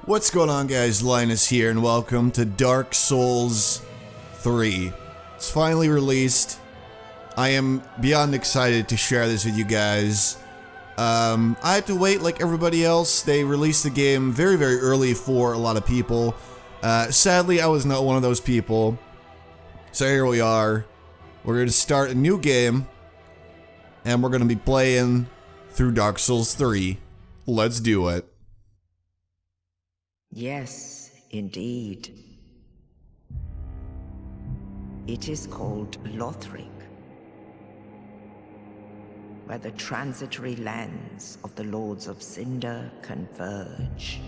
What's going on, guys? Linus here, and welcome to Dark Souls 3. It's finally released. I am beyond excited to share this with you guys. I had to wait like everybody else. They released the game very, very early for a lot of people. Sadly, I was not one of those people. So here we are. We're going to start a new game, and we're going to be playing through Dark Souls 3. Let's do it. Yes, indeed. It is called Lothric, where the transitory lands of the Lords of Cinder converge.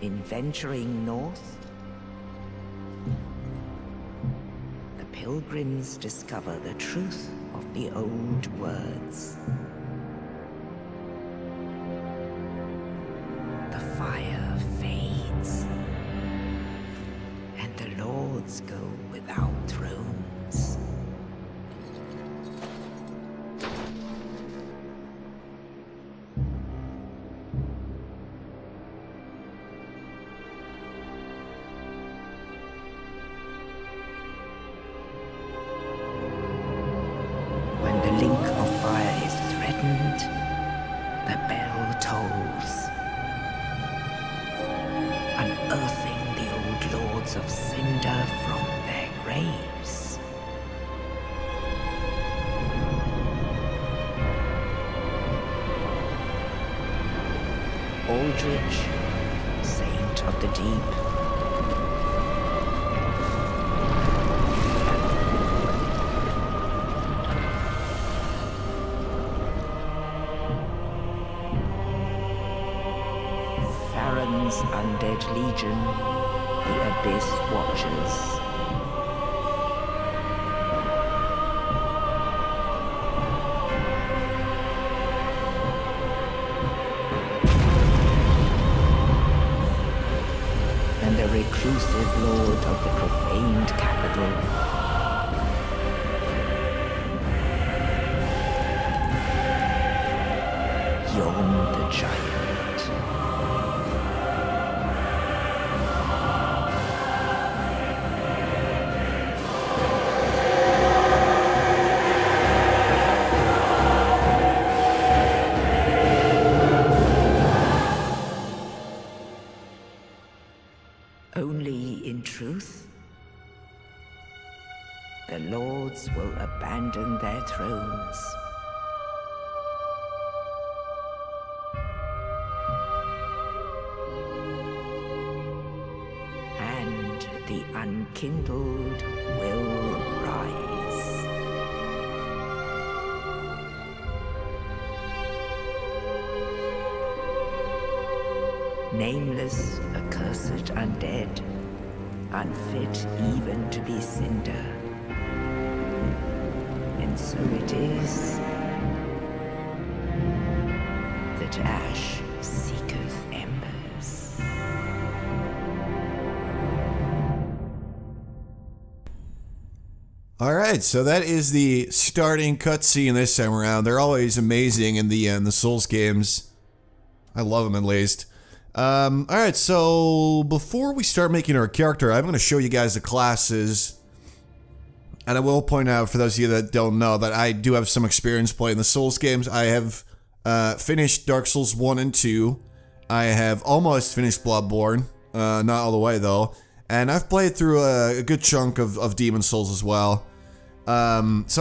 In venturing north, the pilgrims discover the truth of the old words. The fire fades, and the lords go without thrones. When the link of fire is threatened, the bell tolls, unearthing the old Lords of Cinder from their graves. Aldrich, Saint of the Deep. Farron's undead legion, the Abyss Watchers. And the reclusive lord of the profaned capital. Yon the Giant. Only in truth, the lords will abandon their thrones. And the unkindled will rise. Nameless, accursed undead, unfit even to be cinder. And so it is that ash seeketh embers. Alright, so that is the starting cutscene this time around. They're always amazing in the Souls games. I love them, at least. Alright, so before we start making our character, I'm going to show you guys the classes. And I will point out, for those of you that don't know, that I do have some experience playing the Souls games. I have finished Dark Souls 1 and 2. I have almost finished Bloodborne. Not all the way, though. And I've played through a good chunk of Demon Souls as well. So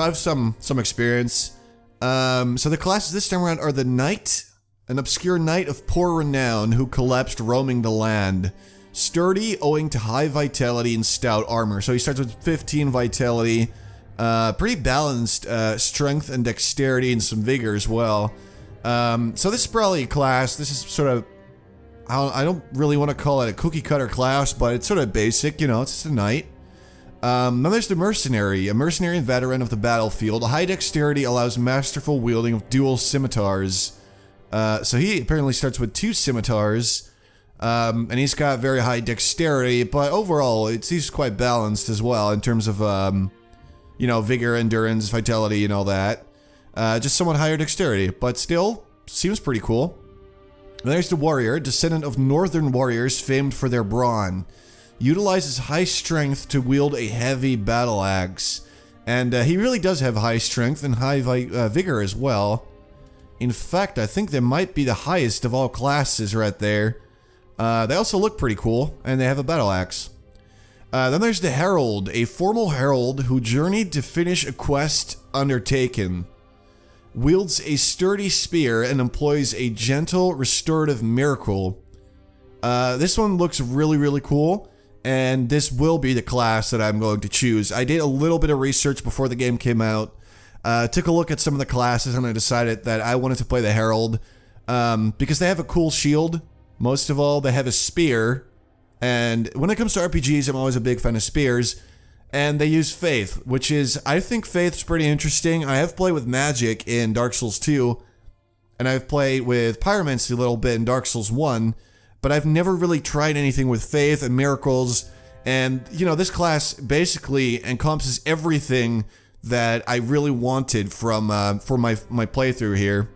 I have some experience. So the classes this time around are the Knight. An obscure knight of poor renown who collapsed roaming the land. Sturdy, owing to high vitality and stout armor. So he starts with 15 vitality. Pretty balanced strength and dexterity and some vigor as well. So this is probably a class. This is sort of... I don't really want to call it a cookie cutter class, but it's sort of basic, you know, it's just a knight. Then there's the Mercenary, a mercenary and veteran of the battlefield. High dexterity allows masterful wielding of dual scimitars. So he apparently starts with 2 scimitars, and he's got very high dexterity, but overall, he's quite balanced as well in terms of, you know, vigor, endurance, vitality, and all that. Just somewhat higher dexterity, but still seems pretty cool. And there's the warrior, descendant of northern warriors famed for their brawn. Utilizes high strength to wield a heavy battle axe. And he really does have high strength and high vigor as well. In fact, I think they might be the highest of all classes right there. They also look pretty cool, and they have a battle axe. Then there's the Herald, a formal herald who journeyed to finish a quest undertaken. Wields a sturdy spear and employs a gentle restorative miracle. This one looks really, really cool. And this will be the class that I'm going to choose. I did a little bit of research before the game came out. Took a look at some of the classes and I decided that I wanted to play the Herald. Because they have a cool shield. Most of all, they have a spear. And when it comes to RPGs, I'm always a big fan of spears. And they use Faith, which is, I think Faith's pretty interesting. I have played with magic in Dark Souls 2. And I've played with pyromancy a little bit in Dark Souls 1. But I've never really tried anything with Faith and miracles, and, you know, this class basically encompasses everything that I really wanted from, for my playthrough here.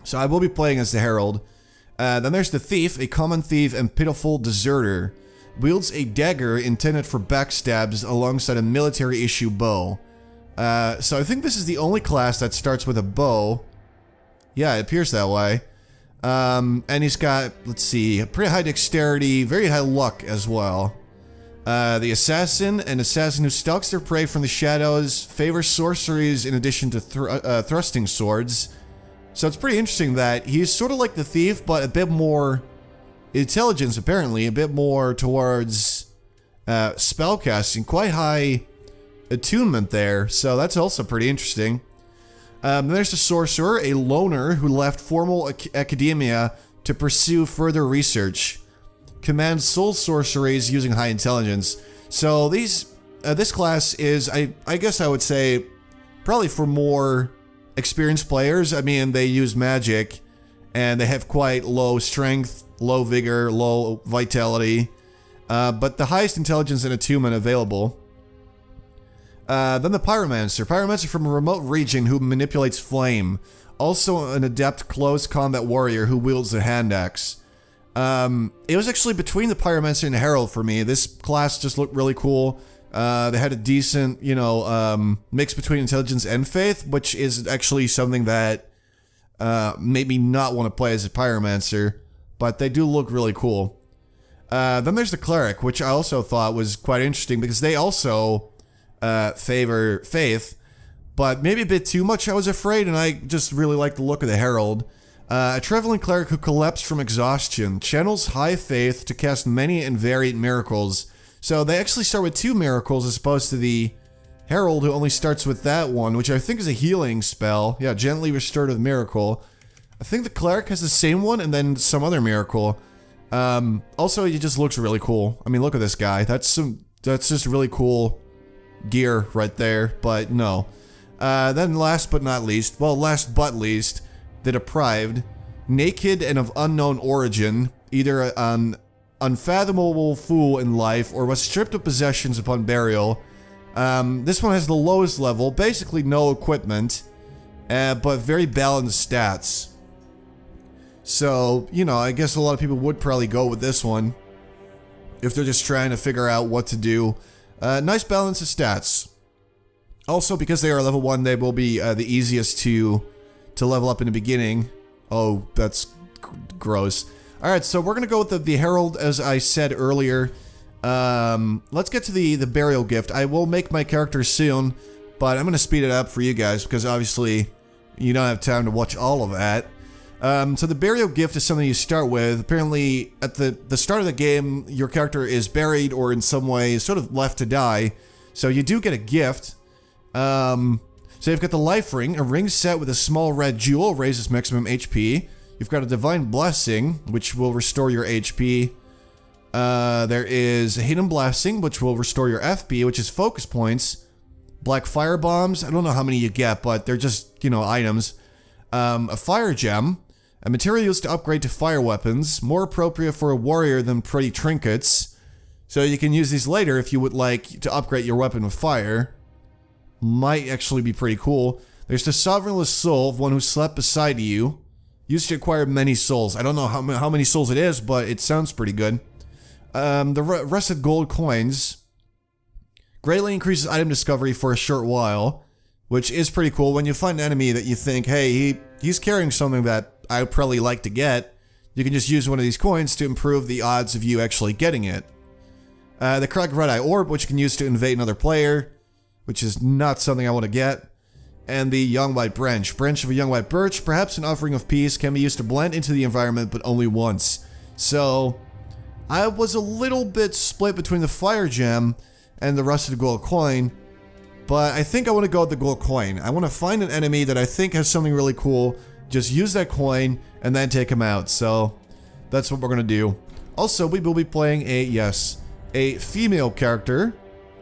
So I will be playing as the Herald. Then there's the Thief, a common thief and pitiful deserter. Wields a dagger intended for backstabs alongside a military-issue bow. So I think this is the only class that starts with a bow. Yeah, it appears that way. And he's got, let's see, pretty high dexterity, very high luck as well. The assassin, an assassin who stalks their prey from the shadows, favors sorceries in addition to thrusting swords. So it's pretty interesting that he's sort of like the thief, but a bit more intelligence, apparently, a bit more towards spellcasting, quite high attunement there, so that's also pretty interesting. There's the sorcerer, a loner who left formal academia to pursue further research. Commands soul sorceries using high intelligence. So this class is, I guess I would say, probably for more experienced players. I mean, they use magic, and they have quite low strength, low vigor, low vitality, but the highest intelligence and attunement available. Then the Pyromancer. Pyromancer from a remote region who manipulates flame. Also an adept close combat warrior who wields a hand axe. It was actually between the Pyromancer and the Herald for me. This class just looked really cool. They had a decent, you know, mix between intelligence and faith, which is actually something that made me not want to play as a Pyromancer, but they do look really cool. Then there's the Cleric, which I also thought was quite interesting because they also favor faith, but maybe a bit too much, I was afraid, and I just really like the look of the Herald. A traveling cleric who collapsed from exhaustion, channels high faith to cast many and varied miracles. So they actually start with 2 miracles as opposed to the Herald who only starts with that one, which I think is a healing spell. Yeah, gently restorative miracle. I think the cleric has the same one and then some other miracle. Also, he just looks really cool. I mean, look at this guy. That's just really cool gear right there, but no. Then last but not least, well, last but least, the Deprived. Naked and of unknown origin, either an unfathomable fool in life or was stripped of possessions upon burial. This one has the lowest level, basically no equipment, but very balanced stats. So, you know, I guess a lot of people would probably go with this one if they're just trying to figure out what to do. Nice balance of stats. Also, because they are level 1, they will be the easiest to level up in the beginning. Oh, that's gross. Alright, so we're gonna go with the Herald, as I said earlier. Let's get to the burial gift. I will make my character soon, but I'm gonna speed it up for you guys, because obviously you don't have time to watch all of that. So the burial gift is something you start with. Apparently, at the start of the game, your character is buried or in some way sort of left to die. So you do get a gift. So you've got the life ring, a ring set with a small red jewel, raises maximum HP. You've got a divine blessing, which will restore your HP. There is a hidden blessing, which will restore your FP, which is focus points. Black fire bombs, I don't know how many you get, but they're just, you know, items. A fire gem, a material used to upgrade to fire weapons, more appropriate for a warrior than pretty trinkets. So you can use these later if you would like to upgrade your weapon with fire. Might actually be pretty cool. There's the Sovereignless Soul of one who slept beside you. Used to acquire many souls. I don't know how many souls it is, but it sounds pretty good. The Rusted Gold Coins greatly increases item discovery for a short while, which is pretty cool. When you find an enemy that you think, hey, he's carrying something that I would probably like to get, you can just use one of these coins to improve the odds of you actually getting it. The Krug Red Eye Orb, which you can use to invade another player, which is not something I want to get. And the Young White Branch. Branch of a Young White Birch, perhaps an offering of peace, can be used to blend into the environment, but only once. So, I was a little bit split between the Fire Gem and the Rusted Gold Coin, but I think I want to go with the Gold Coin. I want to find an enemy that I think has something really cool, just use that coin, and then take him out. So, that's what we're going to do. Also, we will be playing a female character.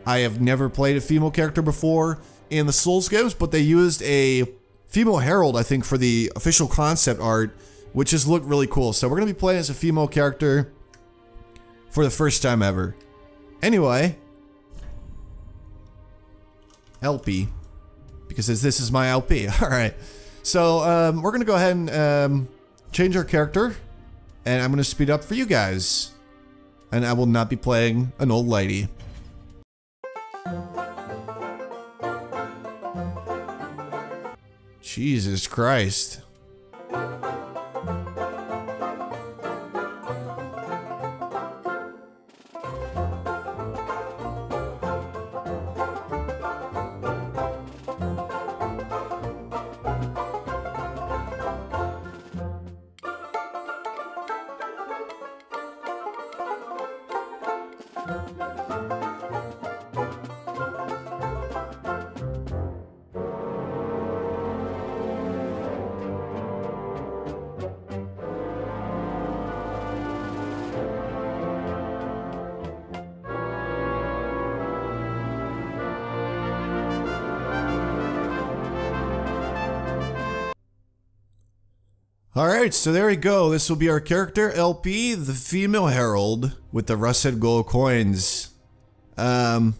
I have never played a female character before in the Souls games, but they used a female Herald, I think, for the official concept art, which has looked really cool. So we're going to be playing as a female character for the first time ever. Anyway, Elpee, because this is my Elpee. Alright, so we're going to go ahead and change our character, and I'm going to speed up for you guys. And I will not be playing an old lady. Jesus Christ. Alright, so there we go. This will be our character, Elpee, the female Herald, with the Rusted Gold Coins. I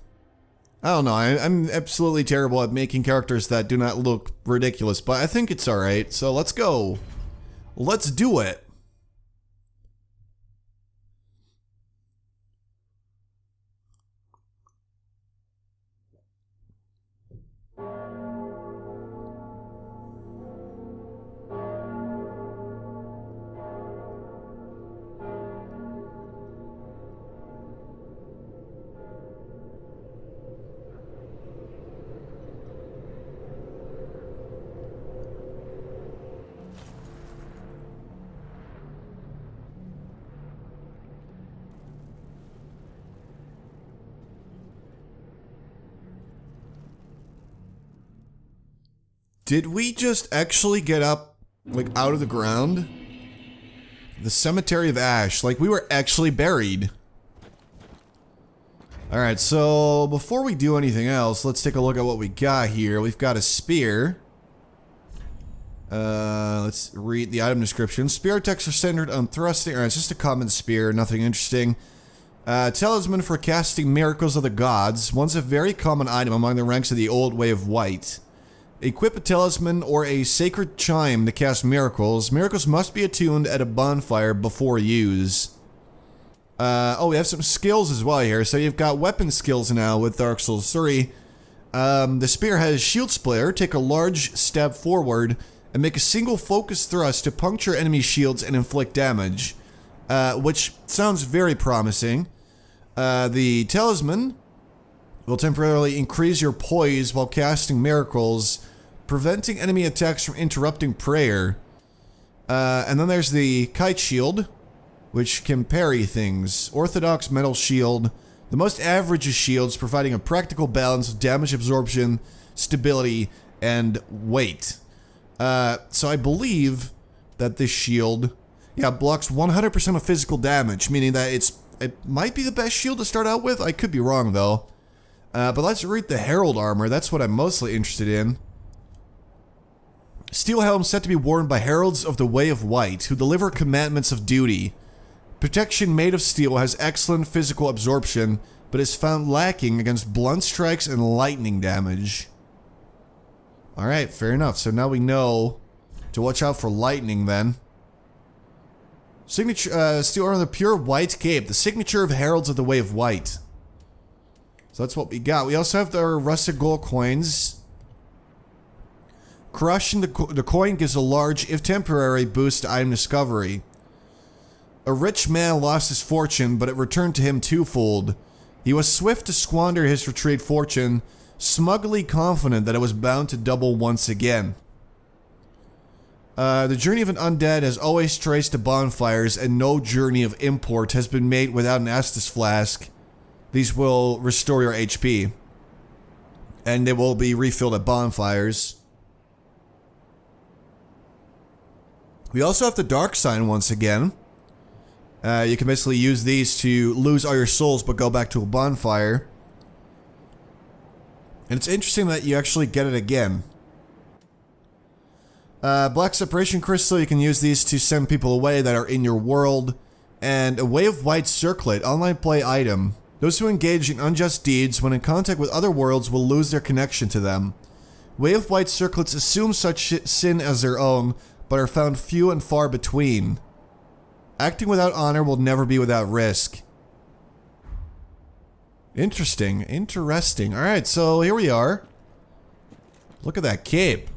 don't know, I'm absolutely terrible at making characters that do not look ridiculous, but I think it's alright, so let's go. Let's do it. Did we just actually get up, like, out of the ground? The Cemetery of Ash. Like, we were actually buried. Alright, so before we do anything else, let's take a look at what we got here. We've got a spear. Let's read the item description. Spear attacks are centered on thrusting. Alright, it's just a common spear, nothing interesting. Talisman for casting miracles of the gods. Once a very common item among the ranks of the old way of white. Equip a talisman or a sacred chime to cast miracles. Miracles must be attuned at a bonfire before use. Oh, we have some skills as well here. So you've got weapon skills now with Dāku Sōru Surī. The spear has shield splitter. Take a large step forward and make a single focus thrust to puncture enemy shields and inflict damage. Which sounds very promising. The talisman will temporarily increase your poise while casting miracles, preventing enemy attacks from interrupting prayer. And then there's the Kite Shield, which can parry things. Orthodox Metal Shield, the most average of shields, providing a practical balance of damage absorption, stability, and weight. So I believe that this shield, yeah, blocks 100% of physical damage, meaning that it might be the best shield to start out with. I could be wrong, though. But let's read the Herald armor. That's what I'm mostly interested in. Steel helm set to be worn by heralds of the Way of White, who deliver commandments of duty. Protection made of steel has excellent physical absorption, but is found lacking against blunt strikes and lightning damage. Alright, fair enough. So now we know to watch out for lightning then. Signature, steel armor, the pure white cape. The signature of Heralds of the Way of White. So that's what we got. We also have the rusted gold coins. Crushing the coin gives a large, if temporary, boost to item discovery. A rich man lost his fortune, but it returned to him twofold. He was swift to squander his retrieved fortune, smugly confident that it was bound to double once again. The journey of an undead has always traced to bonfires, and no journey of import has been made without an Estus flask. These will restore your HP, and they will be refilled at bonfires. We also have the dark sign once again. You can basically use these to lose all your souls but go back to a bonfire. And it's interesting that you actually get it again. Black separation crystal, you can use these to send people away that are in your world. And a Way of White circlet, online play item. Those who engage in unjust deeds when in contact with other worlds will lose their connection to them. Way of White circlets assume such sin as their own, but are found few and far between. Acting without honor will never be without risk. Interesting. Interesting. Alright, so here we are. Look at that cape.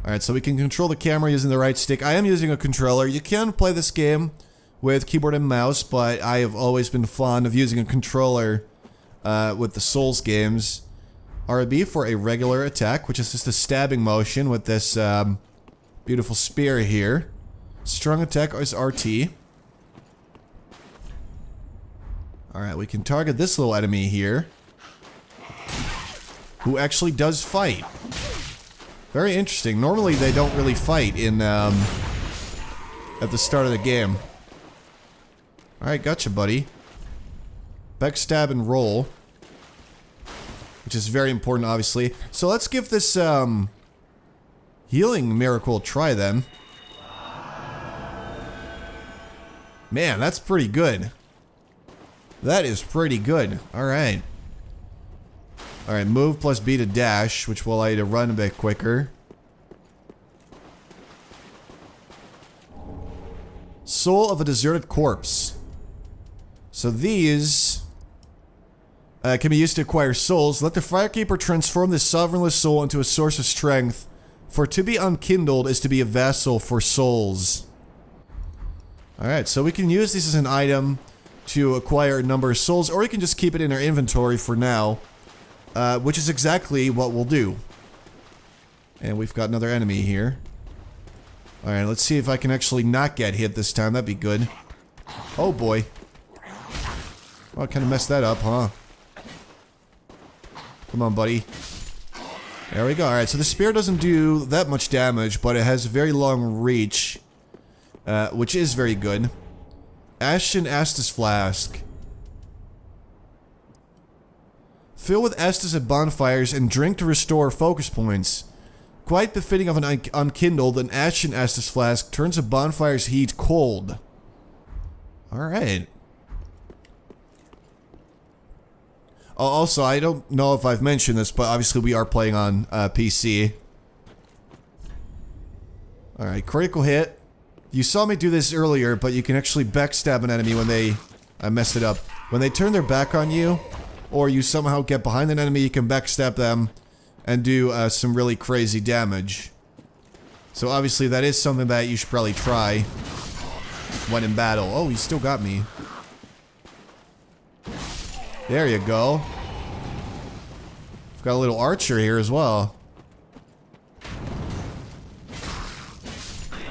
Alright, so we can control the camera using the right stick. I am using a controller. You can play this game with keyboard and mouse, but I have always been fond of using a controller with the Souls games. RB for a regular attack, which is just a stabbing motion with this beautiful spear here. Strong attack is RT. Alright, we can target this little enemy here, who actually does fight. Very interesting. Normally they don't really fight in at the start of the game. Alright, gotcha, buddy. Backstab and roll, which is very important, obviously. So let's give this healing miracle a try then. Man, that's pretty good. That is pretty good. Alright. Alright, move plus B to dash, which will allow you to run a bit quicker. Soul of a deserted corpse. So these can be used to acquire souls. Let the Firekeeper transform this sovereignless soul into a source of strength. For to be unkindled is to be a vassal for souls. Alright, so we can use these as an item to acquire a number of souls, or we can just keep it in our inventory for now. Which is exactly what we'll do. And we've got another enemy here. Alright, let's see if I can actually not get hit this time. That'd be good. Oh boy. Oh, I kind of messed that up, huh? Come on, buddy. There we go. Alright, so the spear doesn't do that much damage, but it has a very long reach. Which is very good. Ashen Estus Flask. Fill with Estus at bonfires and drink to restore focus points. Quite befitting of an unkindled, an Ashen Estus Flask turns a bonfire's heat cold. Alright. Oh, also, I don't know if I've mentioned this, but obviously we are playing on PC. Alright, critical hit. You saw me do this earlier, but you can actually backstab an enemy when they... I messed it up. When they turn their back on you, or you somehow get behind an enemy, you can backstab them and do some really crazy damage. So obviously that is something that you should probably try when in battle. Oh, he still got me. There you go. We've got a little archer here as well.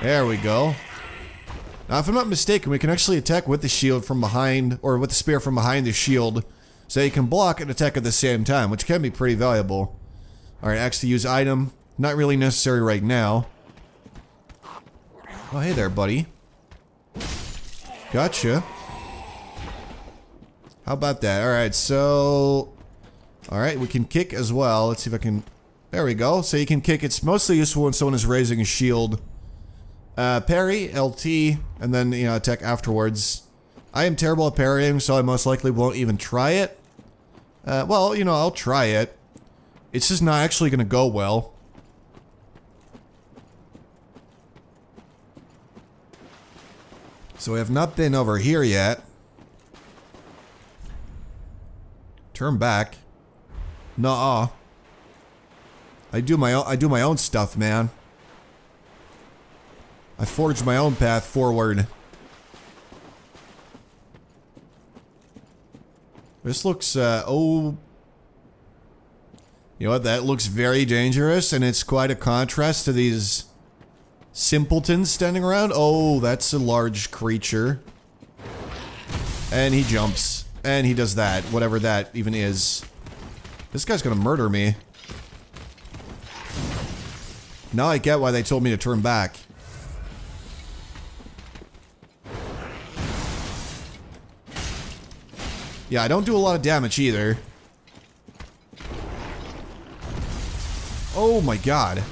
There we go. Now, if I'm not mistaken, we can actually attack with the shield from behind, or with the spear from behind the shield, so you can block and attack at the same time, which can be pretty valuable. Alright, axe to use item. Not really necessary right now. Oh, hey there, buddy. Gotcha. How about that? Alright, so... Alright, we can kick as well. Let's see if I can... There we go. So you can kick. It's mostly useful when someone is raising a shield. Parry, LT, and then, you know, attack afterwards. I am terrible at parrying, so I most likely won't even try it. Well, you know, I'll try it. It's just not actually gonna go well. So we have not been over here yet. Turn back. Nuh-uh. I do my own stuff, man. I forged my own path forward. This looks, oh... You know what, that looks very dangerous, and it's quite a contrast to these simpletons standing around. Oh, that's a large creature. And he jumps. And he does that, whatever that even is. This guy's gonna murder me. Now I get why they told me to turn back. Yeah, I don't do a lot of damage either. Oh my god.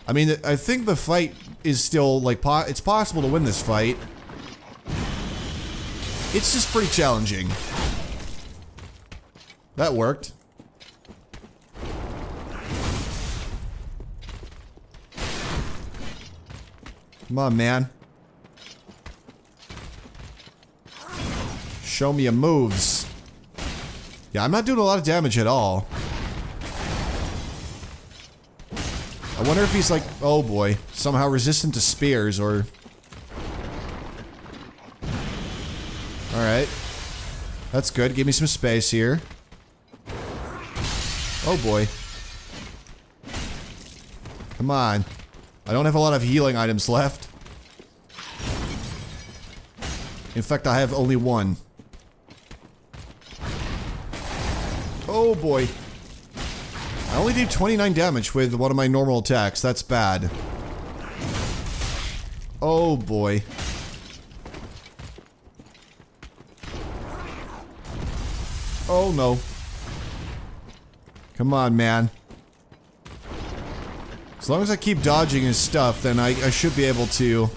I mean, I think the fight is still, like, it's possible to win this fight. It's just pretty challenging. That worked. Come on, man. Show me your moves. Yeah, I'm not doing a lot of damage at all. I wonder if he's like, oh boy, somehow resistant to spears or... Alright. That's good. Give me some space here. Oh boy. Come on. I don't have a lot of healing items left. In fact, I have only one. Oh boy. I only do 29 damage with one of my normal attacks. That's bad. Oh boy. Oh no. Come on, man. As long as I keep dodging his stuff, then I should be able to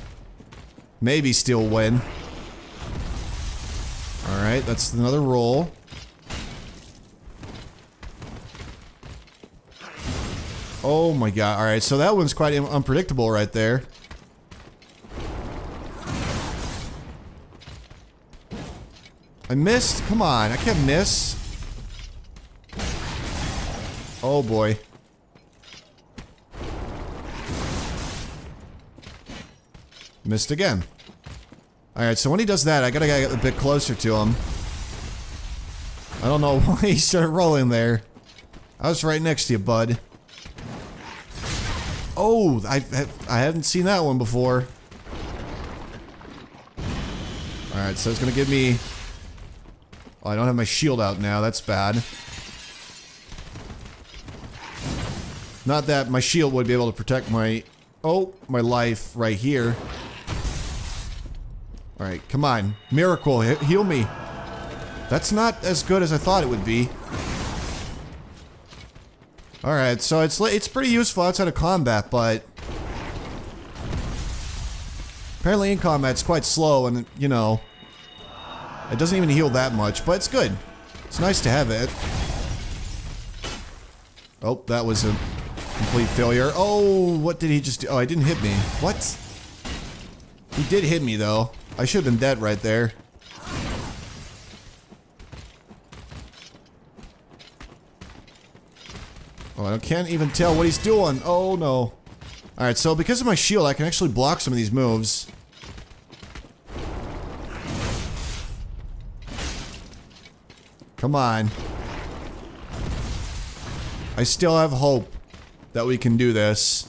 maybe still win. Alright, that's another roll. Oh my god, alright, so that one's quite unpredictable right there. I missed? Come on, I can't miss. Oh boy. Missed again. Alright, so when he does that, I gotta get a bit closer to him. I don't know why he started rolling there. I was right next to you, bud. Oh, I hadn't seen that one before. Alright, so it's gonna give me... Oh, I don't have my shield out now, that's bad. Not that my shield would be able to protect my... Oh, my life right here. Alright, come on. Miracle, heal me. That's not as good as I thought it would be. Alright, so it's pretty useful outside of combat, but... Apparently in combat it's quite slow and, you know... It doesn't even heal that much, but it's good. It's nice to have it. Oh, that was a complete failure. Oh, what did he just do? Oh, he didn't hit me. What? He did hit me, though. I should have been dead right there. Oh, I can't even tell what he's doing. Oh, no. Alright, so because of my shield, I can actually block some of these moves. Come on. I still have hope that we can do this.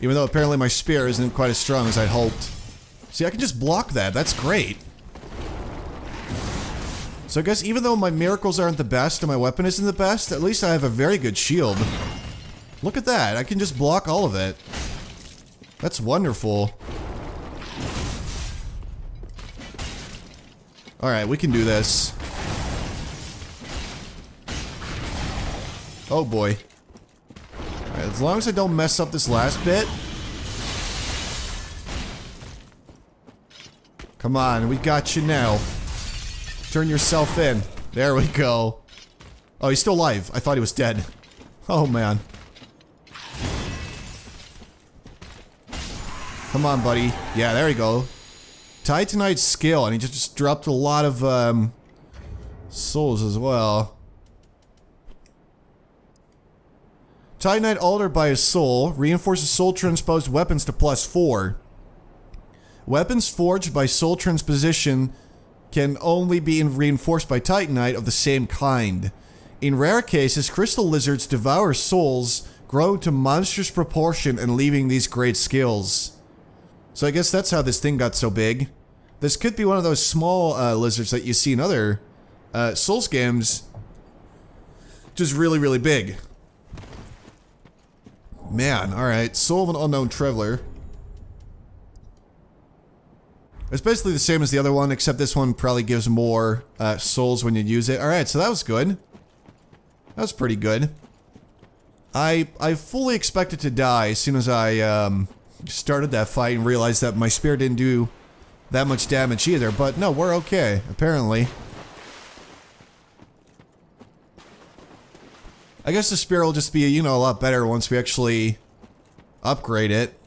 Even though apparently my spear isn't quite as strong as I'd hoped. See, I can just block that. That's great. So I guess even though my miracles aren't the best and my weapon isn't the best, at least I have a very good shield. Look at that. I can just block all of it. That's wonderful. Alright, we can do this. Oh boy. Alright, as long as I don't mess up this last bit. Come on, we got you now. Turn yourself in. There we go. Oh, he's still alive. I thought he was dead. Oh, man. Come on, buddy. Yeah, there we go. Titanite skill, and he just dropped a lot of, souls as well. Titanite altered by his soul reinforces soul transposed weapons to +4. Weapons forged by soul transposition can only be reinforced by Titanite of the same kind. In rare cases, crystal lizards devour souls, grow to monstrous proportion and leaving these great skills. So I guess that's how this thing got so big. This could be one of those small lizards that you see in other Souls games. Just really, really big. Man, alright. Soul of an Unknown Traveler. It's basically the same as the other one, except this one probably gives more souls when you use it. Alright, so that was good. That was pretty good. I fully expected to die as soon as I started that fight and realized that my spear didn't do that much damage either, but no, we're okay, apparently. I guess the spear will just be, you know, a lot better once we actually upgrade it.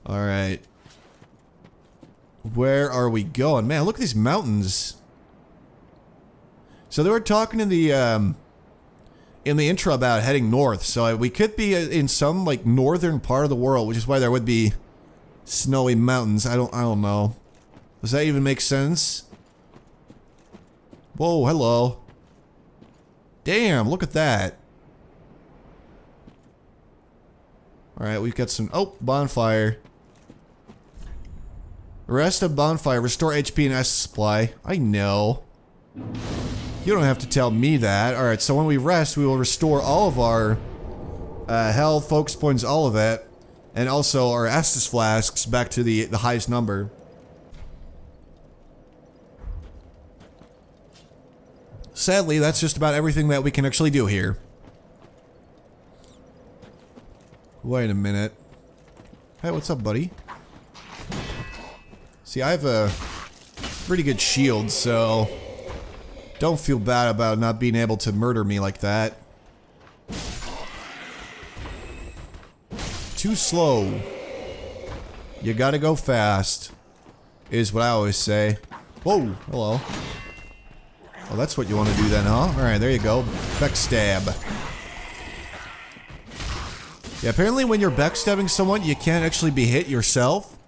Alright. Where are we going? Man, look at these mountains. So they were talking in the intro about heading north, so we could be in some, like, northern part of the world, which is why there would be snowy mountains. I don't know. Does that even make sense? Whoa, hello. Damn, look at that. Alright, we've got some... Oh, bonfire. Rest of bonfire. Restore HP and S supply. I know. You don't have to tell me that. Alright, so when we rest, we will restore all of our health, focus points, all of it. And also our Estus flasks back to the highest number. Sadly, that's just about everything that we can actually do here. Wait a minute. Hey, what's up, buddy? See, I have a pretty good shield, so don't feel bad about not being able to murder me like that. Too slow. You gotta go fast, is what I always say. Whoa, hello. Oh, that's what you want to do then, huh? Alright, there you go. Backstab. Yeah, apparently when you're backstabbing someone, you can't actually be hit yourself.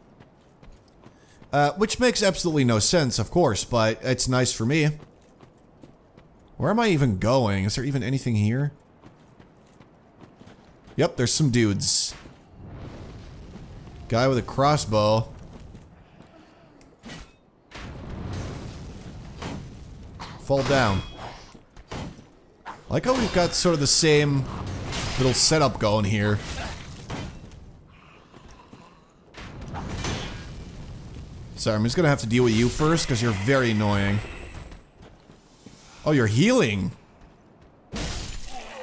Which makes absolutely no sense, of course, but it's nice for me. Where am I even going? Is there even anything here? Yep, there's some dudes. Guy with a crossbow. Fall down. I like how we've got sort of the same little setup going here. Sorry, I'm just gonna have to deal with you first because you're very annoying. Oh, you're healing.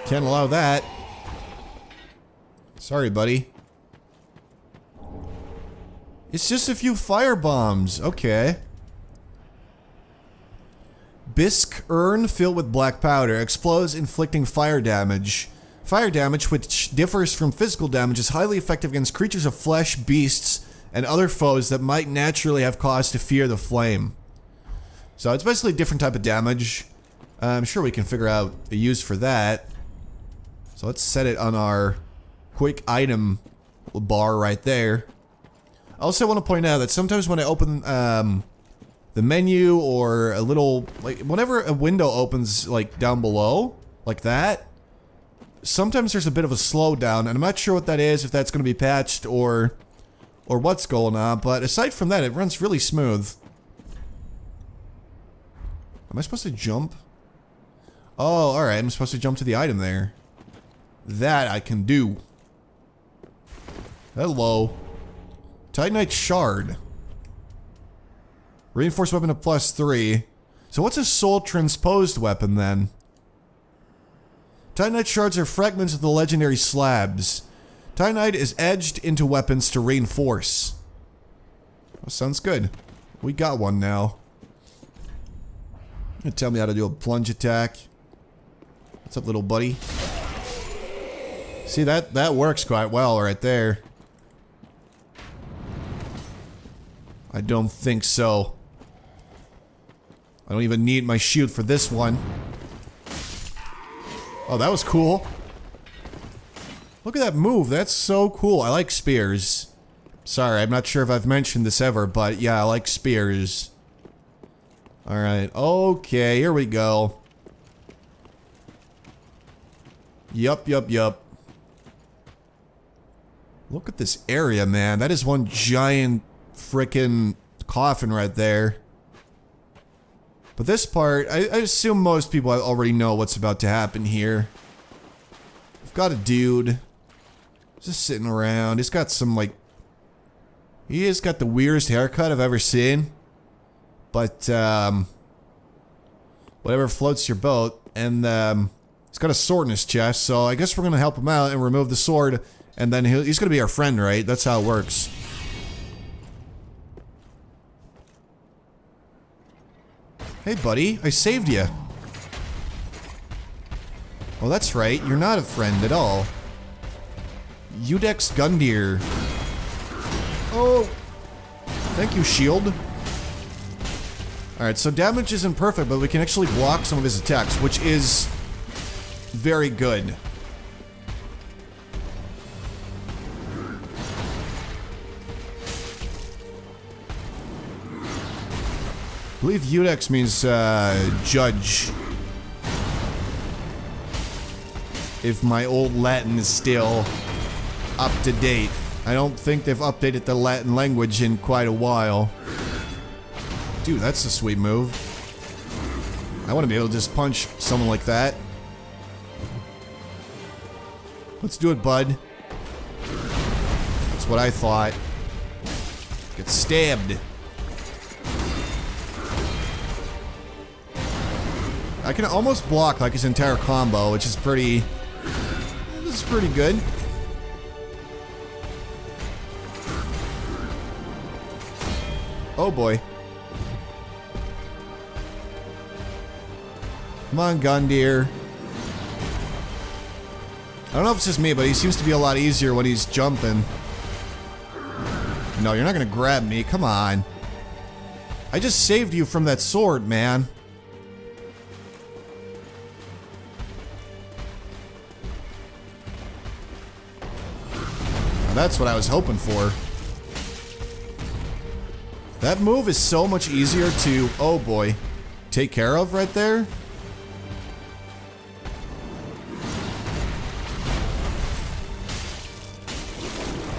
Can't allow that. Sorry, buddy. It's just a few fire bombs. Okay. Bisque urn filled with black powder explodes, inflicting fire damage. Fire damage, which differs from physical damage, is highly effective against creatures of flesh, beasts, and other foes that might naturally have cause to fear the flame. So it's basically a different type of damage. I'm sure we can figure out a use for that. So let's set it on our quick item bar right there. I also want to point out that sometimes when I open the menu or a little, like, whenever a window opens, like, down below, like that, sometimes there's a bit of a slowdown, and I'm not sure what that is, if that's going to be patched or what's going on, but aside from that, it runs really smooth. Am I supposed to jump? Oh, alright, I'm supposed to jump to the item there. That I can do. Hello. Titanite Shard. Reinforced weapon of +3. So what's a soul transposed weapon then? Titanite shards are fragments of the legendary slabs. Titanite is edged into weapons to reinforce. Oh, sounds good. We got one now. You're gonna tell me how to do a plunge attack. What's up, little buddy? See, that works quite well right there. I don't think so. I don't even need my shield for this one. Oh, that was cool. Look at that move. That's so cool. I like spears. Sorry, I'm not sure if I've mentioned this ever, but yeah, I like spears. Alright, okay, here we go. Yup. Look at this area, man. That is one giant frickin' coffin right there. But this part, I assume most people already know what's about to happen here. We've got a dude just sitting around. He's got some, like... He has got the weirdest haircut I've ever seen. But, whatever floats your boat. And, he's got a sword in his chest, so I guess we're gonna help him out and remove the sword. And then he's gonna be our friend, right? That's how it works. Hey, buddy, I saved you. Oh, that's right, you're not a friend at all. Udex Gundyr. Oh! Thank you, shield. Alright, so damage isn't perfect, but we can actually block some of his attacks, which is very good. I believe Udex means, judge. If my old Latin is still up to date. I don't think they've updated the Latin language in quite a while. Dude, that's a sweet move. I want to be able to just punch someone like that. Let's do it, bud. That's what I thought. Get stabbed. I can almost block like his entire combo, which is pretty... This is pretty good. Oh boy. Come on, Gundyr. I don't know if it's just me, but he seems to be a lot easier when he's jumping. No, you're not gonna grab me. Come on. I just saved you from that sword, man. Now that's what I was hoping for. That move is so much easier to, oh boy, take care of right there.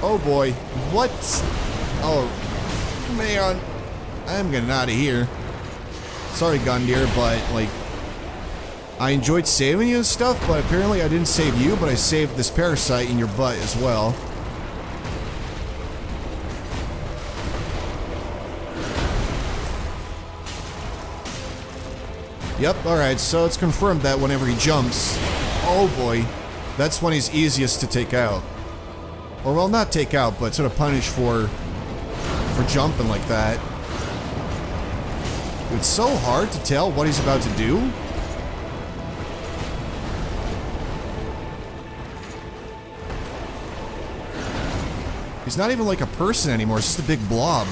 Oh boy, what? Oh, man, I'm getting out of here. Sorry, Gundyr, but, like, I enjoyed saving you and stuff, but apparently I didn't save you, but I saved this parasite in your butt as well. Yep, alright, so it's confirmed that whenever he jumps, oh boy, that's when he's easiest to take out. Or, well, not take out, but sort of punish for jumping like that. It's so hard to tell what he's about to do. He's not even like a person anymore, it's just a big blob.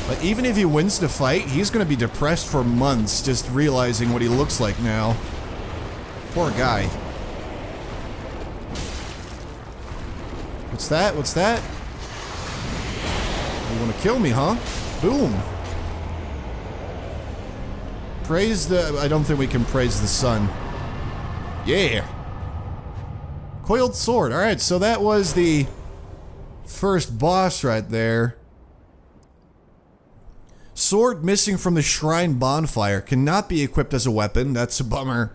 But even if he wins the fight, he's gonna be depressed for months just realizing what he looks like now. Poor guy. What's that? What's that? You wanna kill me, huh? Boom. Praise the... I don't think we can praise the sun. Yeah. Coiled sword. Alright, so that was the first boss right there. Sword missing from the shrine bonfire. Cannot be equipped as a weapon. That's a bummer.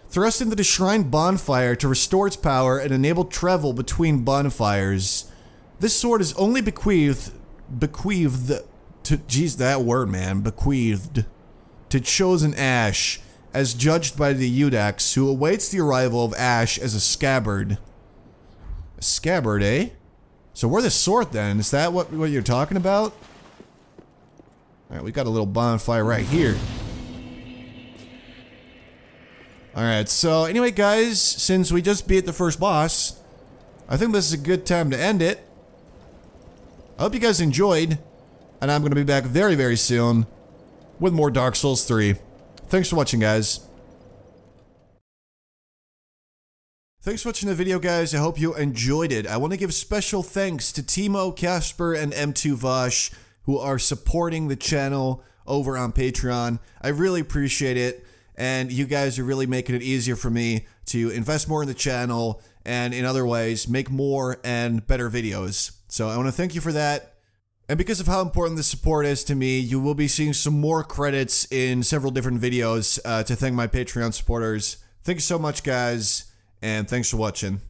Thrust into the shrine bonfire to restore its power and enable travel between bonfires. This sword is only bequeathed to, geez, that word, man, bequeathed to chosen Ash, as judged by the Udex, who awaits the arrival of Ash as a scabbard. A scabbard, eh? So we're the sword then, is that what you're talking about? Alright, we got a little bonfire right here. Alright, so anyway guys, since we just beat the first boss, I think this is a good time to end it. I hope you guys enjoyed, and I'm going to be back very, very soon with more Dark Souls 3. Thanks for watching, guys. Thanks for watching the video, guys. I hope you enjoyed it. I want to give special thanks to Timo, Casper, and M2 Vosh, who are supporting the channel over on Patreon. I really appreciate it, and you guys are really making it easier for me to invest more in the channel and in other ways make more and better videos. So I want to thank you for that. And because of how important this support is to me, you will be seeing some more credits in several different videos to thank my Patreon supporters. Thank you so much, guys, and thanks for watching.